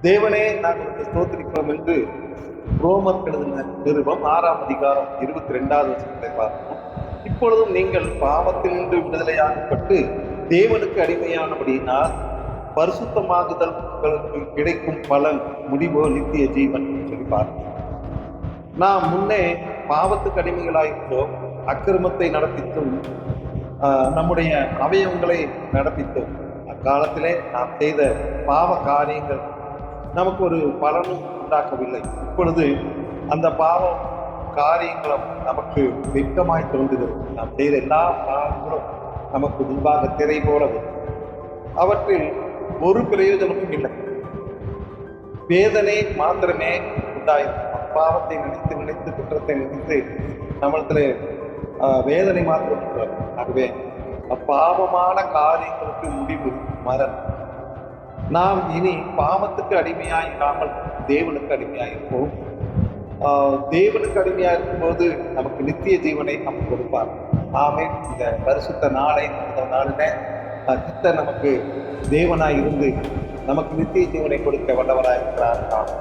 தேவனே நாங்கள் ஸ்தோத்திரிக்கிறோம் என்று ரோமர் எழுதின நிருபம் 6ஆம் அதிகாரம் 22வது வசனத்தை பார்க்கிறோம். இப்பொழுதும் நீங்கள் பாவத்தினின்று விடுதலையாகப்பட்டு தேவனுக்கு அடிமையானபடியினால் பரிசுத்தமாகுதல்களுக்கு கிடைக்கும் பலன் முடிவோ நித்திய ஜீவன் சொல்லி பார்க்கிறோம். நாம் முன்னே பாவத்துக்கு அடிமைகளாயிருந்தோம், அக்கிரமத்தை நடப்பித்தும் நம்முடைய அவயவங்களை நடப்பித்தோம். அக்காலத்திலே நாம் செய்த பாவ காரியங்கள் நமக்கு ஒரு பலனும் உண்டாக்கவில்லை. இப்பொழுது அந்த பாவம் காரியங்களும் நமக்கு வெட்கமாய் தோன்றுகிறது. நாம் செய்த எல்லா பாவங்களும் நமக்கு முன்பாக திரை போலவே, அவற்றில் ஒரு பிரயோஜனமும் இல்லை. வேதனை மாத்திரமே உண்டாயிருக்கும். பாவத்தை நினைத்து நினைத்து குற்றத்தை நினைத்து நம்மளத்தில் வேதனை மாத்திரம் இருக்கிறது. ஆகவே அப்பாவமான காரியங்களுக்கு முடிவு மரணம். நாம் இனி பாவத்துக்கு அடிமையாயிராமல் தேவனுக்கு அடிமையாயிருப்போம். தேவனுக்கு அடிமையாயிருக்கும் நமக்கு நித்திய ஜீவனை நமக்கு கொடுப்பார். ஆமென். இந்த பரிசுத்த நாளை இந்த நாளில் கர்த்தர் நமக்கு தேவனாய் இருந்து நமக்கு நித்திய ஜீவனை கொடுக்க வல்லவராயிருக்கிறார்.